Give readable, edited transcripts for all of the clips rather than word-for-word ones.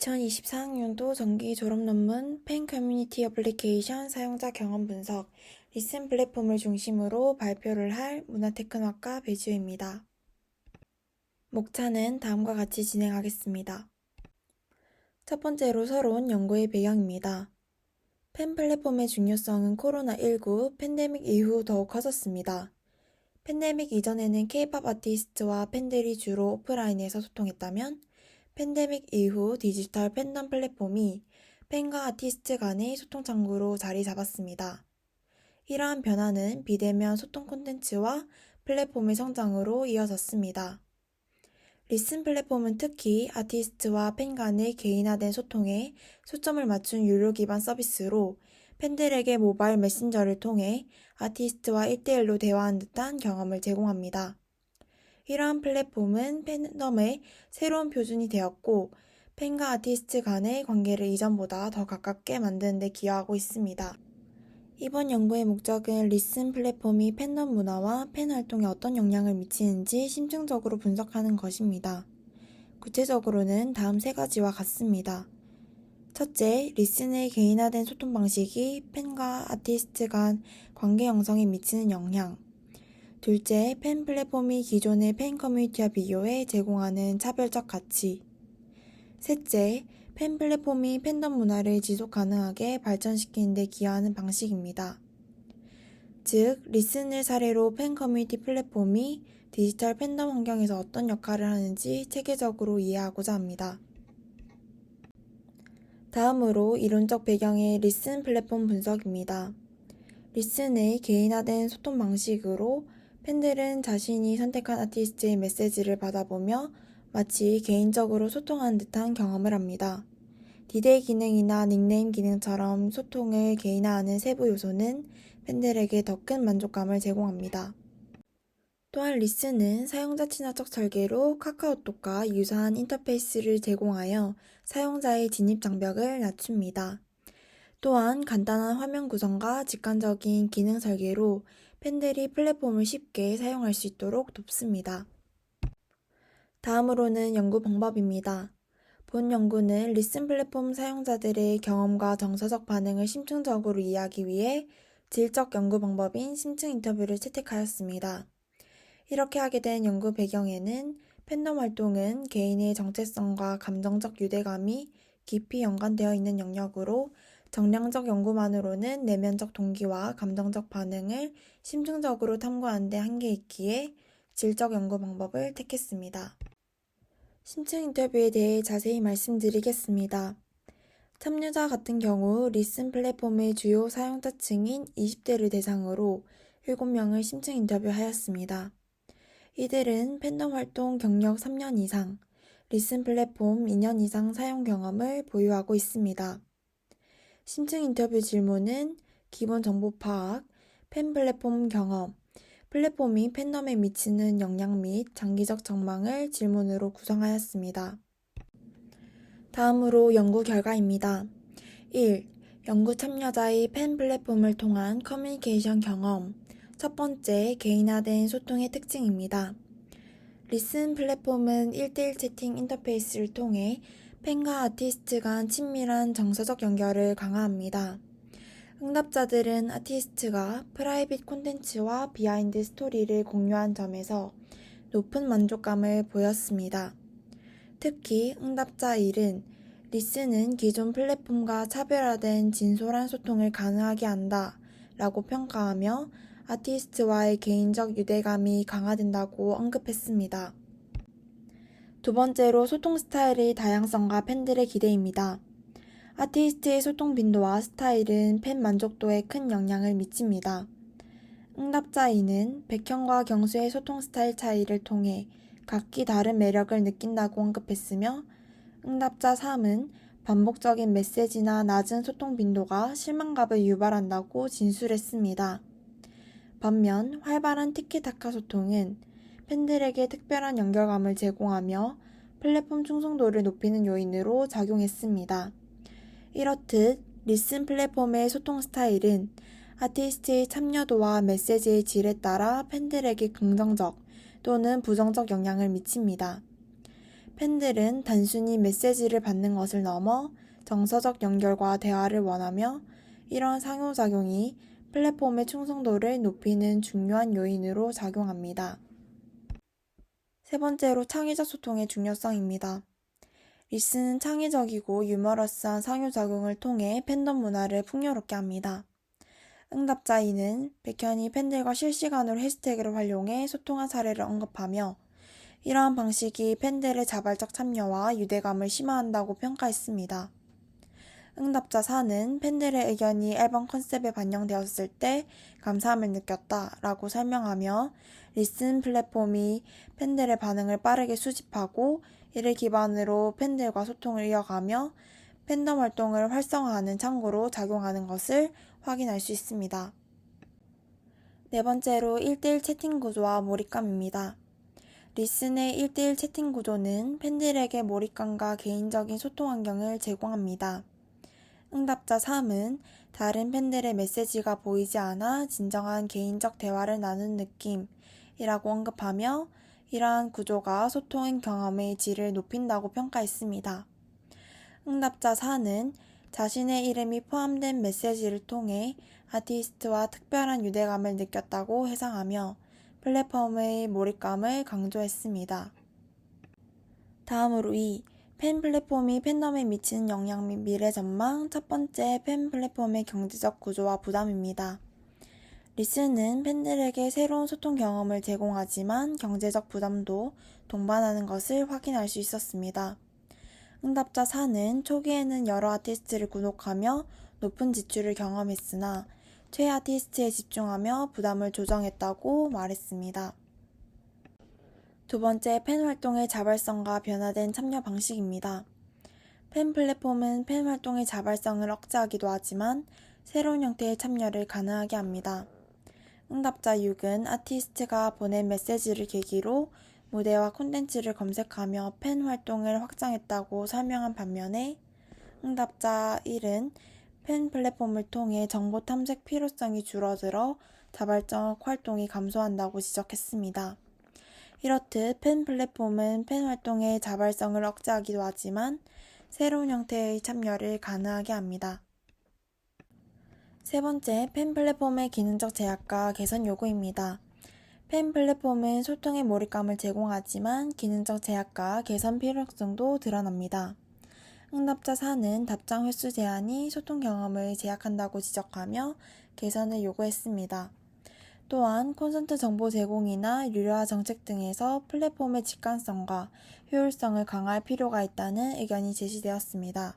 2024학년도 정기 졸업논문 팬 커뮤니티 어플리케이션 사용자 경험 분석 리슨 플랫폼을 중심으로 발표를 할 문화테크노학과 배주입니다. 목차는 다음과 같이 진행하겠습니다. 첫 번째로 서론 연구의 배경입니다. 팬 플랫폼의 중요성은 코로나19 팬데믹 이후 더욱 커졌습니다. 팬데믹 이전에는 K-POP 아티스트와 팬들이 주로 오프라인에서 소통했다면 팬데믹 이후 디지털 팬덤 플랫폼이 팬과 아티스트 간의 소통 창구로 자리 잡았습니다. 이러한 변화는 비대면 소통 콘텐츠와 플랫폼의 성장으로 이어졌습니다. 리슨 플랫폼은 특히 아티스트와 팬 간의 개인화된 소통에 초점을 맞춘 유료 기반 서비스로 팬들에게 모바일 메신저를 통해 아티스트와 1대1로 대화한 듯한 경험을 제공합니다. 이러한 플랫폼은 팬덤의 새로운 표준이 되었고 팬과 아티스트 간의 관계를 이전보다 더 가깝게 만드는 데 기여하고 있습니다. 이번 연구의 목적은 리슨 플랫폼이 팬덤 문화와 팬 활동에 어떤 영향을 미치는지 심층적으로 분석하는 것입니다. 구체적으로는 다음 세 가지와 같습니다. 첫째, 리슨의 개인화된 소통 방식이 팬과 아티스트 간 관계 형성에 미치는 영향. 둘째, 팬 플랫폼이 기존의 팬 커뮤니티와 비교해 제공하는 차별적 가치. 셋째, 팬 플랫폼이 팬덤 문화를 지속 가능하게 발전시키는 데 기여하는 방식입니다. 즉, 리슨을 사례로 팬 커뮤니티 플랫폼이 디지털 팬덤 환경에서 어떤 역할을 하는지 체계적으로 이해하고자 합니다. 다음으로 이론적 배경의 리슨 플랫폼 분석입니다. 리슨의 개인화된 소통 방식으로 팬들은 자신이 선택한 아티스트의 메시지를 받아보며 마치 개인적으로 소통하는 듯한 경험을 합니다. 디데이 기능이나 닉네임 기능처럼 소통을 개인화하는 세부 요소는 팬들에게 더 큰 만족감을 제공합니다. 또한 리슨은 사용자 친화적 설계로 카카오톡과 유사한 인터페이스를 제공하여 사용자의 진입 장벽을 낮춥니다. 또한 간단한 화면 구성과 직관적인 기능 설계로 팬들이 플랫폼을 쉽게 사용할 수 있도록 돕습니다. 다음으로는 연구 방법입니다. 본 연구는 리슨 플랫폼 사용자들의 경험과 정서적 반응을 심층적으로 이해하기 위해 질적 연구 방법인 심층 인터뷰를 채택하였습니다. 이렇게 하게 된 연구 배경에는 팬덤 활동은 개인의 정체성과 감정적 유대감이 깊이 연관되어 있는 영역으로 정량적 연구만으로는 내면적 동기와 감정적 반응을 심층적으로 탐구하는 데 한계있기에 질적 연구 방법을 택했습니다. 심층 인터뷰에 대해 자세히 말씀드리겠습니다. 참여자 같은 경우 리슨 플랫폼의 주요 사용자층인 20대를 대상으로 7명을 심층 인터뷰하였습니다. 이들은 팬덤 활동 경력 3년 이상, 리슨 플랫폼 2년 이상 사용 경험을 보유하고 있습니다. 심층 인터뷰 질문은 기본 정보 파악, 팬 플랫폼 경험, 플랫폼이 팬덤에 미치는 영향 및 장기적 전망을 질문으로 구성하였습니다. 다음으로 연구 결과입니다. 1. 연구 참여자의 팬 플랫폼을 통한 커뮤니케이션 경험. 첫 번째, 개인화된 소통의 특징입니다. 리슨 플랫폼은 1대1 채팅 인터페이스를 통해 팬과 아티스트 간 친밀한 정서적 연결을 강화합니다. 응답자들은 아티스트가 프라이빗 콘텐츠와 비하인드 스토리를 공유한 점에서 높은 만족감을 보였습니다. 특히 응답자 1은 리슨은 기존 플랫폼과 차별화된 진솔한 소통을 가능하게 한다 라고 평가하며 아티스트와의 개인적 유대감이 강화된다고 언급했습니다. 두 번째로 소통 스타일의 다양성과 팬들의 기대입니다. 아티스트의 소통 빈도와 스타일은 팬 만족도에 큰 영향을 미칩니다. 응답자 2는 백현과 경수의 소통 스타일 차이를 통해 각기 다른 매력을 느낀다고 언급했으며 응답자 3은 반복적인 메시지나 낮은 소통 빈도가 실망감을 유발한다고 진술했습니다. 반면 활발한 티키타카 소통은 팬들에게 특별한 연결감을 제공하며 플랫폼 충성도를 높이는 요인으로 작용했습니다. 이렇듯 리슨 플랫폼의 소통 스타일은 아티스트의 참여도와 메시지의 질에 따라 팬들에게 긍정적 또는 부정적 영향을 미칩니다. 팬들은 단순히 메시지를 받는 것을 넘어 정서적 연결과 대화를 원하며 이러한 상호작용이 플랫폼의 충성도를 높이는 중요한 요인으로 작용합니다. 세 번째로 창의적 소통의 중요성입니다. 리스는 창의적이고 유머러스한 상호작용을 통해 팬덤 문화를 풍요롭게 합니다. 응답자 E는 백현이 팬들과 실시간으로 해시태그를 활용해 소통한 사례를 언급하며 이러한 방식이 팬들의 자발적 참여와 유대감을 심화한다고 평가했습니다. 응답자 4는 팬들의 의견이 앨범 컨셉에 반영되었을 때 감사함을 느꼈다 라고 설명하며 리슨 플랫폼이 팬들의 반응을 빠르게 수집하고 이를 기반으로 팬들과 소통을 이어가며 팬덤 활동을 활성화하는 창구로 작용하는 것을 확인할 수 있습니다. 네 번째로 1대1 채팅 구조와 몰입감입니다. 리슨의 1대1 채팅 구조는 팬들에게 몰입감과 개인적인 소통 환경을 제공합니다. 응답자 3은 다른 팬들의 메시지가 보이지 않아 진정한 개인적 대화를 나눈 느낌이라고 언급하며 이러한 구조가 소통 경험의 질을 높인다고 평가했습니다. 응답자 4는 자신의 이름이 포함된 메시지를 통해 아티스트와 특별한 유대감을 느꼈다고 해상하며 플랫폼의 몰입감을 강조했습니다. 다음으로 팬 플랫폼이 팬덤에 미치는 영향 및 미래 전망. 첫 번째, 팬 플랫폼의 경제적 구조와 부담입니다. 리슨은 팬들에게 새로운 소통 경험을 제공하지만 경제적 부담도 동반하는 것을 확인할 수 있었습니다. 응답자 4는 초기에는 여러 아티스트를 구독하며 높은 지출을 경험했으나 최애 아티스트에 집중하며 부담을 조정했다고 말했습니다. 두 번째, 팬 활동의 자발성과 변화된 참여 방식입니다. 팬 플랫폼은 팬 활동의 자발성을 억제하기도 하지만 새로운 형태의 참여를 가능하게 합니다. 응답자 6은 아티스트가 보낸 메시지를 계기로 무대와 콘텐츠를 검색하며 팬 활동을 확장했다고 설명한 반면에 응답자 1은 팬 플랫폼을 통해 정보 탐색 필요성이 줄어들어 자발적 활동이 감소한다고 지적했습니다. 이렇듯 팬 플랫폼은 팬 활동의 자발성을 억제하기도 하지만 새로운 형태의 참여를 가능하게 합니다. 세 번째, 팬 플랫폼의 기능적 제약과 개선 요구입니다. 팬 플랫폼은 소통의 몰입감을 제공하지만 기능적 제약과 개선 필요성도 드러납니다. 응답자 4는 답장 횟수 제한이 소통 경험을 제약한다고 지적하며 개선을 요구했습니다. 또한 콘텐츠 정보 제공이나 유료화 정책 등에서 플랫폼의 직관성과 효율성을 강화할 필요가 있다는 의견이 제시되었습니다.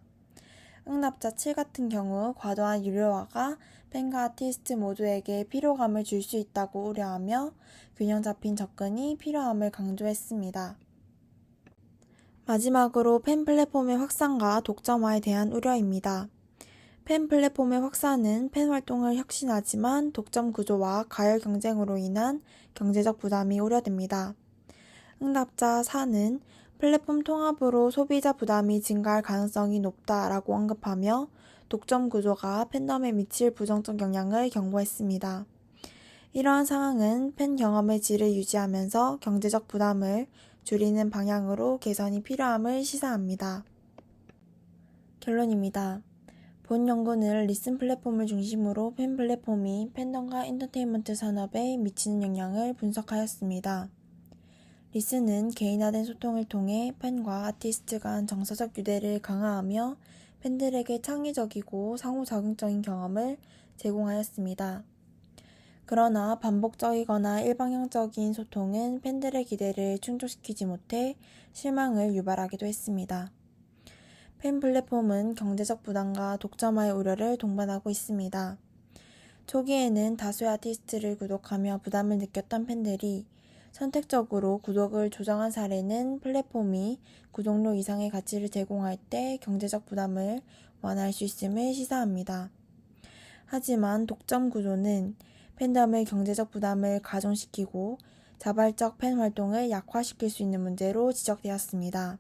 응답자 7 같은 경우 과도한 유료화가 팬과 아티스트 모두에게 피로감을 줄 수 있다고 우려하며 균형 잡힌 접근이 필요함을 강조했습니다. 마지막으로 팬 플랫폼의 확산과 독점화에 대한 우려입니다. 팬 플랫폼의 확산은 팬 활동을 혁신하지만 독점 구조와 가열 경쟁으로 인한 경제적 부담이 우려됩니다. 응답자 4는 플랫폼 통합으로 소비자 부담이 증가할 가능성이 높다라고 언급하며 독점 구조가 팬덤에 미칠 부정적 영향을 경고했습니다. 이러한 상황은 팬 경험의 질을 유지하면서 경제적 부담을 줄이는 방향으로 개선이 필요함을 시사합니다. 결론입니다. 본 연구는 리슨 플랫폼을 중심으로 팬 플랫폼이 팬덤과 엔터테인먼트 산업에 미치는 영향을 분석하였습니다. 리슨은 개인화된 소통을 통해 팬과 아티스트 간 정서적 유대를 강화하며 팬들에게 창의적이고 상호작용적인 경험을 제공하였습니다. 그러나 반복적이거나 일방향적인 소통은 팬들의 기대를 충족시키지 못해 실망을 유발하기도 했습니다. 팬 플랫폼은 경제적 부담과 독점화의 우려를 동반하고 있습니다. 초기에는 다수의 아티스트를 구독하며 부담을 느꼈던 팬들이 선택적으로 구독을 조정한 사례는 플랫폼이 구독료 이상의 가치를 제공할 때 경제적 부담을 완화할 수 있음을 시사합니다. 하지만 독점 구조는 팬덤의 경제적 부담을 가중시키고 자발적 팬 활동을 약화시킬 수 있는 문제로 지적되었습니다.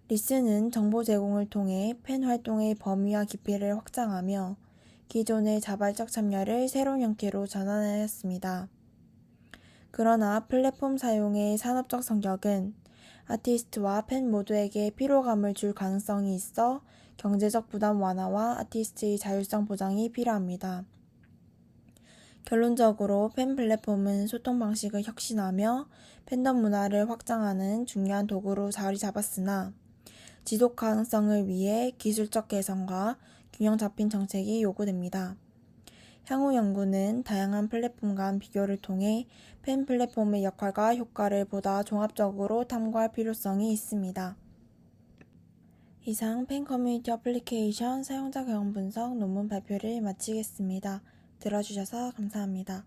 리슨은 정보 제공을 통해 팬 활동의 범위와 깊이를 확장하며 기존의 자발적 참여를 새로운 형태로 전환하였습니다. 그러나 플랫폼 사용의 산업적 성격은 아티스트와 팬 모두에게 피로감을 줄 가능성이 있어 경제적 부담 완화와 아티스트의 자율성 보장이 필요합니다. 결론적으로 팬 플랫폼은 소통 방식을 혁신하며 팬덤 문화를 확장하는 중요한 도구로 자리 잡았으나 지속 가능성을 위해 기술적 개선과 균형 잡힌 정책이 요구됩니다. 향후 연구는 다양한 플랫폼 간 비교를 통해 팬 플랫폼의 역할과 효과를 보다 종합적으로 탐구할 필요성이 있습니다. 이상 팬 커뮤니티 어플리케이션 사용자 경험 분석 논문 발표를 마치겠습니다. 들어주셔서 감사합니다.